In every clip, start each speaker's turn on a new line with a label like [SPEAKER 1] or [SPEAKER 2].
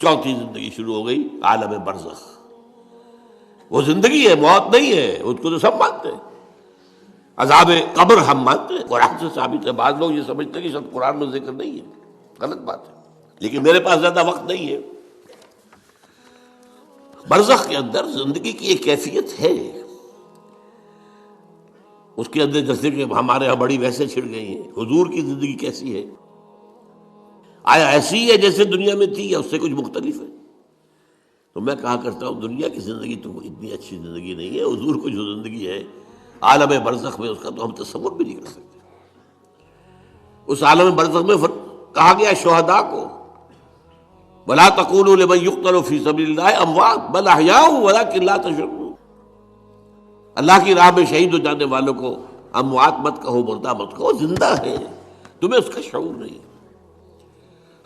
[SPEAKER 1] چوتھی زندگی شروع ہو گئی، عالم برزخ۔ وہ زندگی ہے، موت نہیں ہے، اس کو تو سب مانتے ہیں۔ عذاب قبر ہم مانتے ہیں، قرآن سے ثابت ہے۔ بعض لوگ یہ سمجھتے ہیں کہ شاید قرآن میں ذکر نہیں ہے، غلط بات ہے، لیکن میرے پاس زیادہ وقت نہیں ہے۔ برزخ کے اندر زندگی کی ایک کیفیت ہے، اس کے اندر جیسے کہ ہمارے یہاں بڑی ویسے چھڑ گئی ہیں۔ حضور کی زندگی کیسی ہے؟ آیا ایسی ہے جیسے دنیا میں تھی یا اس سے کچھ مختلف ہے؟ تو میں کہا کرتا ہوں دنیا کی زندگی تو اتنی اچھی زندگی نہیں ہے، حضور کو جو زندگی ہے عالم برزخ میں، اس کا تو ہم تصور بھی نہیں کر سکتے۔ اس عالم برزخ میں کہا گیا شہداء کو وَلَا تَقُولُوا لِمَن يُقْتَلُ فِي سَبِيلِ اللَّهِ أَمْوَاتٌ بَلْ أَحْيَاءٌ وَلَٰكِن لَا تَشْعُرُونَ۔ اللہ کی راہ میں شہید ہو جانے والوں کو اموات مت کہو، مردہ مت کہو، زندہ ہے، تمہیں اس کا شعور نہیں۔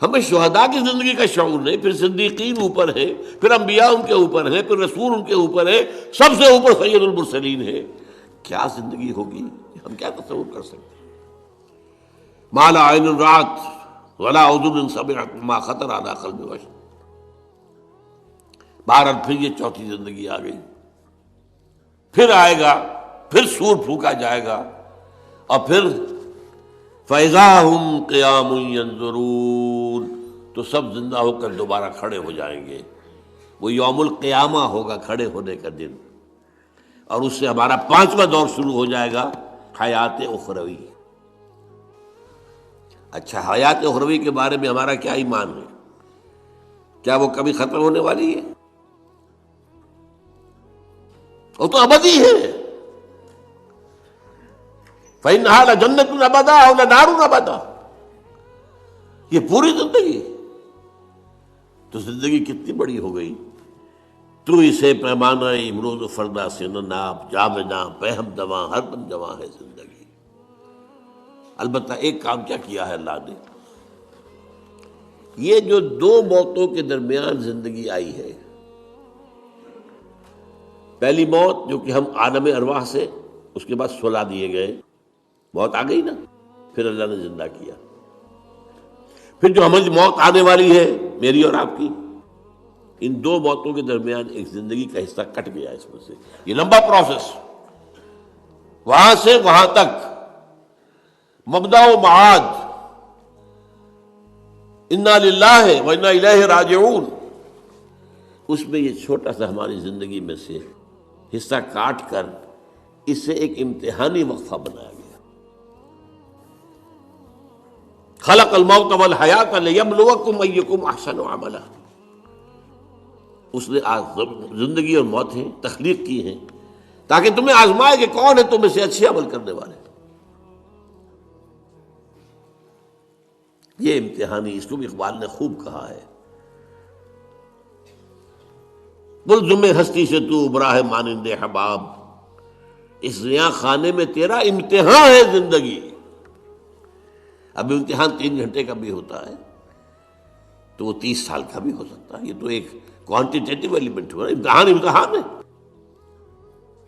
[SPEAKER 1] ہمیں شہداء کی زندگی کا شعور نہیں، پھر صدیقین اوپر ہے، پھر انبیاء ان کے اوپر ہے، پھر رسول ان کے اوپر ہے، سب سے اوپر سید المرسلین ہے۔ کیا زندگی ہوگی، ہم کیا تصور کر سکتے ہیں؟ ما لا عین رأت ولا اذن سمعت ما خطر علی قلب بشر۔ بہرحال پھر یہ چوتھی زندگی آ گئی، پھر آئے گا، پھر سور پھونکا جائے گا، اور پھر فَإِذَا هُمْ قِيَامٌ يَنظُرُونَ، تو سب زندہ ہو کر دوبارہ کھڑے ہو جائیں گے۔ وہ یوم القیامہ ہوگا، کھڑے ہونے کا دن، اور اس سے ہمارا پانچواں دور شروع ہو جائے گا، حیات اخروی۔ اچھا، حیات اخروی کے بارے میں ہمارا کیا ایمان ہے؟ کیا وہ کبھی ختم ہونے والی ہے؟ وہ تو ابدی ہے۔ فَإِنَّهَا لَجَنَّةٌ أَبَدًا أَوْ لَنَارٌ أَبَدًا، یہ پوری زندگی تو زندگی کتنی بڑی ہو گئی۔ تو اسے پیمانہ امروز و فردا سے نہ ناپ، جامداں پہم دواں ہر دم جواں ہے زندگی۔ البتہ ایک کام کیا کیا ہے اللہ نے، یہ جو دو موتوں کے درمیان زندگی آئی ہے، پہلی موت جو کہ ہم عالم ارواح سے، اس کے بعد سلا دیے گئے، موت آ گئی نا، پھر اللہ نے زندہ کیا۔ پھر جو ہماری موت آنے والی ہے، میری اور آپ کی، ان دو موتوں کے درمیان ایک زندگی کا حصہ کٹ گیا اس میں سے۔ یہ لمبا پروسیس، وہاں سے وہاں تک، مبدأ و معاد، انا للہ و انا الیہ راجعون، اس میں یہ چھوٹا سا ہماری زندگی میں سے حصہ کاٹ کر اس سے ایک امتحانی وقفہ بنایا گیا۔ خلق الموت والحیات لیبلوکم ایکم احسن عملا، اس نے زندگی اور موتیں تخلیق کی ہیں تاکہ تمہیں آزمائے کہ کون ہے تم میں سے اچھے عمل کرنے والے۔ یہ امتحانی، اس کو بھی اقبال نے خوب کہا ہے، ملزم ہستی سے تو ابرا ہے مانند حباب، اس زیاں خانے میں تیرا امتحان ہے زندگی۔ اب امتحان 3 گھنٹے کا بھی ہوتا ہے تو وہ 30 سال کا بھی ہو سکتا ہے، یہ تو ایک کوانٹیٹیو ایلیمنٹ ہوا، امتحان امتحان ہے،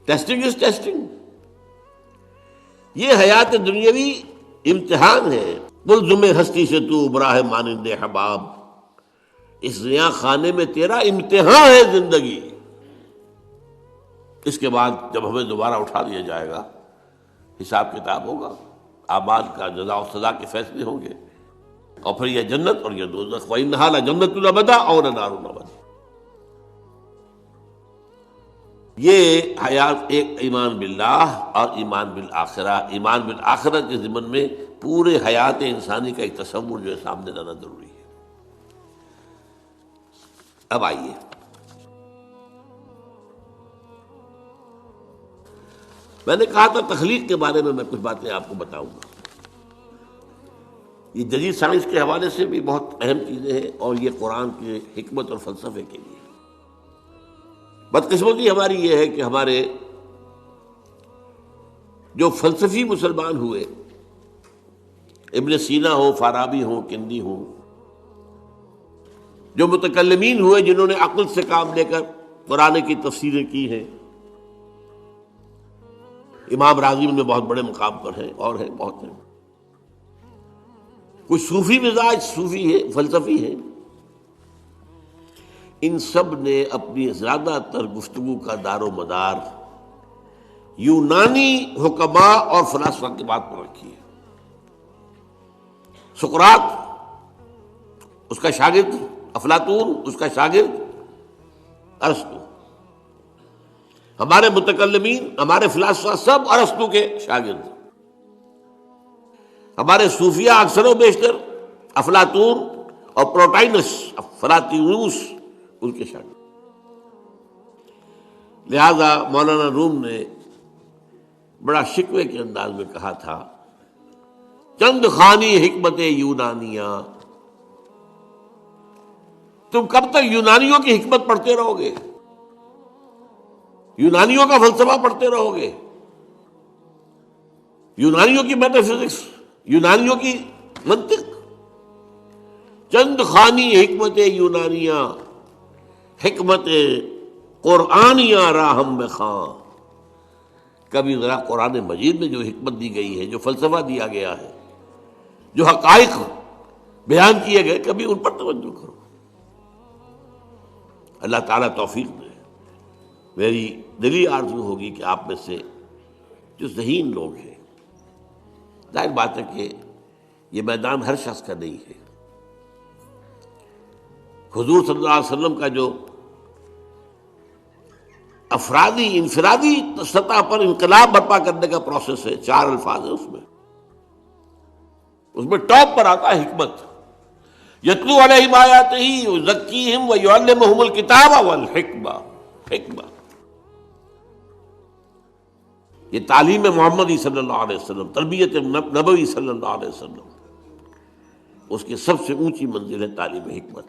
[SPEAKER 1] ٹیسٹنگ از ٹیسٹنگ۔ یہ حیات دنیاوی امتحان ہے، ملزم ہستی سے تو ابرا ہے مانند حباب، اس زیاں خانے میں تیرا امتحان ہے زندگی۔ اس کے بعد جب ہمیں دوبارہ اٹھا دیا جائے گا، حساب کتاب ہوگا، اعمال کا جزا و سزا کے فیصلے ہوں گے، اور پھر یہ جنت اور یہ دوزخ، وَإِنَّهَا لَجَنَّةٌ أَبَدًا أَوْ لَنَارٌ أَبَدًا۔ یہ حیات ایک ایمان باللہ اور ایمان بالآخرہ، ایمان بالآخرہ کے ضمن میں پورے حیات انسانی کا ایک تصور جو ہے سامنے لانا ضروری ہے۔ اب آئیے، میں نے کہا تھا تخلیق کے بارے میں کچھ باتیں آپ کو بتاؤں گا۔ یہ جدید سائنس کے حوالے سے بھی بہت اہم چیزیں ہیں، اور یہ قرآن کے حکمت اور فلسفے کے لیے۔ بدقسمتی ہماری یہ ہے کہ ہمارے جو فلسفی مسلمان ہوئے، ابن سینا ہو، فارابی ہو، کندی ہو، جو متکلمین ہوئے جنہوں نے عقل سے کام لے کر قرآن کی تفسیریں کی ہیں، امام راغب میں بہت بڑے مقام پر ہیں، اور ہیں بہت ہیں، کچھ صوفی مزاج، صوفی ہے، فلسفی ہے، ان سب نے اپنی زیادہ تر گفتگو کا دار و مدار یونانی حکماء اور فلاسفہ کی بات پر رکھی ہے۔ سقراط اس کا شاگرد، افلاطون اس کا شاگرد، ارسطو۔ ہمارے متکلمین، ہمارے فلاسفہ سب ارسطو کے شاگرد۔ ہمارے صوفیہ اکثر و بیشتر افلاطون اور پروٹائنس، فلاطینوس ان کے شاگرد۔ لہذا مولانا روم نے بڑا شکوے کے انداز میں کہا تھا، چند خوانی حکمت یونانیہ، تم کب تک یونانیوں کی حکمت پڑھتے رہو گے، یونانیوں کا فلسفہ پڑھتے رہو گے، یونانیوں کی میٹا فزکس، یونانیوں کی منطق؟ چند خوانی حکمت یونانیہ، حکمت قرآنیہ راہم میں خاں۔ کبھی ذرا قرآن مجید میں جو حکمت دی گئی ہے، جو فلسفہ دیا گیا ہے، جو حقائق بیان کیے گئے، کبھی ان پر توجہ کرو۔ اللہ تعالیٰ توفیق دے۔ میری دلی آرزو ہوگی کہ آپ میں سے جو ذہین لوگ ہیں، ظاہر بات ہے کہ یہ میدان ہر شخص کا نہیں ہے۔ حضور صلی اللہ علیہ وسلم کا جو افرادی انفرادی سطح پر انقلاب برپا کرنے کا پروسیس ہے، 4 الفاظ ہیں اس میں ٹاپ پر آتا ہے حکمت۔ یتلو علیہم آیاتہ یزکیہم ویعلمہم الکتاب والحکمہ۔ حکمہ یہ تعلیم محمدی صلی اللہ علیہ وسلم، تربیت نبوی صلی اللہ علیہ وسلم، اس کی سب سے اونچی منزل ہے تعلیم حکمت۔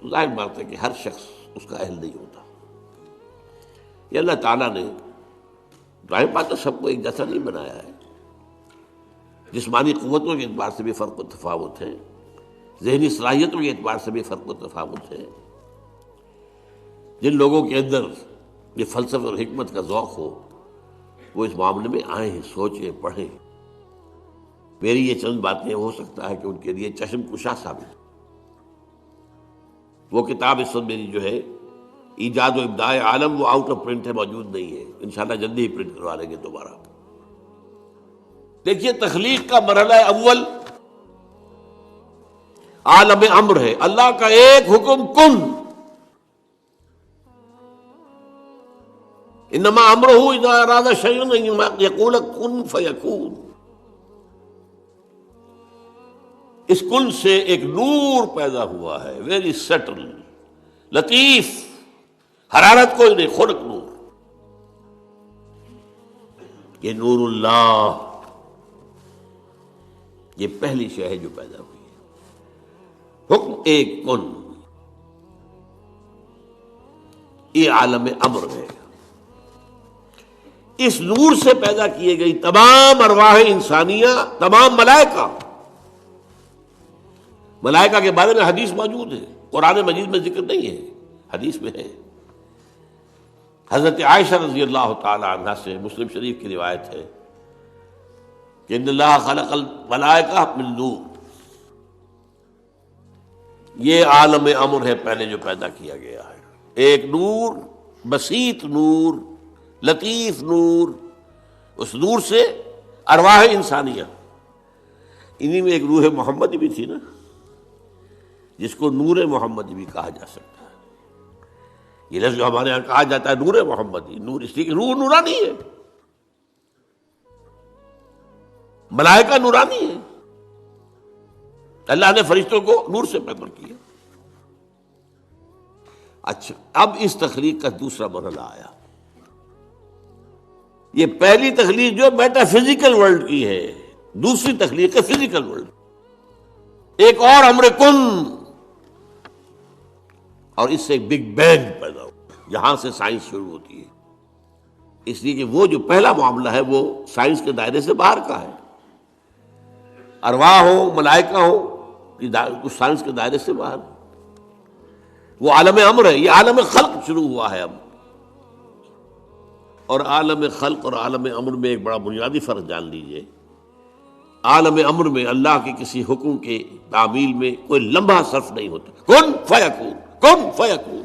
[SPEAKER 1] تو ظاہر بات ہے کہ ہر شخص اس کا اہل نہیں ہوتا۔ یہ اللہ تعالیٰ نے ظاہر بات ہے سب کو ایک جیسا نہیں بنایا ہے۔ جسمانی قوتوں کے اعتبار سے بھی فرق و تفاوت ہے، ذہنی صلاحیتوں کے اعتبار سے بھی فرق و تفاوت ہے۔ جن لوگوں کے اندر یہ فلسفہ اور حکمت کا ذوق ہو، وہ اس معاملے میں آئیں، سوچیں، پڑھیں۔ میری یہ چند باتیں ہو سکتا ہے کہ ان کے لیے چشم کشا ثابت۔ وہ کتاب اس وقت میری جو ہے ایجاد و ابداع عالم، وہ آؤٹ آف پرنٹ ہے، موجود نہیں ہے، انشاءاللہ جلدی ہی پرنٹ کروا لیں گے دوبارہ۔ دیکھیے تخلیق کا مرحلہ اول عالم امر ہے، اللہ کا ایک حکم کن، انما امرہ اذا اراد شیئا ان یقول کن فیکون۔ اس کن سے ایک نور پیدا ہوا ہے، ویری سٹل، لطیف، حرارت کوئی نہیں، خنک نور۔ یہ نور اللہ، یہ پہلی شے ہے جو پیدا ہوئی ہے۔ حکم ایک کن، یہ عالم امر ہے۔ اس نور سے پیدا کیے گئی تمام ارواح انسانیہ، تمام ملائکہ۔ ملائکہ کے بارے میں حدیث موجود ہے، قرآن مجید میں ذکر نہیں ہے، حدیث میں ہے۔ حضرت عائشہ رضی اللہ تعالی عنہ سے مسلم شریف کی روایت ہے کہ ان اللہ خلق الملائکہ من نور۔ یہ عالم امر ہے پہلے جو پیدا کیا گیا ہے، ایک نور، بسیط نور، لطیف نور۔ اس نور سے ارواح انسانیہ، انہی میں ایک روح محمدی بھی تھی نا، جس کو نور محمدی بھی کہا جا سکتا ہے۔ یہ لفظ جو ہمارے یہاں کہا جاتا ہے نور محمدی، نور اس لیے کہ روح نورانی ہے، ملائکہ نورانی ہے، اللہ نے فرشتوں کو نور سے پیدا کیا۔ اچھا، اب اس تخلیق کا دوسرا مرحلہ آیا۔ یہ پہلی تخلیق جو میٹا فزیکل ورلڈ کی ہے، دوسری تخلیق ہے فزیکل ورلڈ، ایک اور امر کن، اور اس سے ایک بگ بینگ پیدا ہوا۔ یہاں سے سائنس شروع ہوتی ہے، اس لیے کہ وہ جو پہلا معاملہ ہے وہ سائنس کے دائرے سے باہر کا ہے۔ ارواح ہو، ملائکہ ہو، کچھ سائنس کے دائرے سے باہر، وہ عالم امر ہے۔ یہ عالم خلق شروع ہوا ہے اب، اور عالم خلق اور عالم امر میں ایک بڑا بنیادی فرق جان لیجئے۔ عالم امر میں اللہ کے کسی حکم کے تعمیل میں کوئی لمحہ صرف نہیں ہوتا، کن فیکون، کن فیکون۔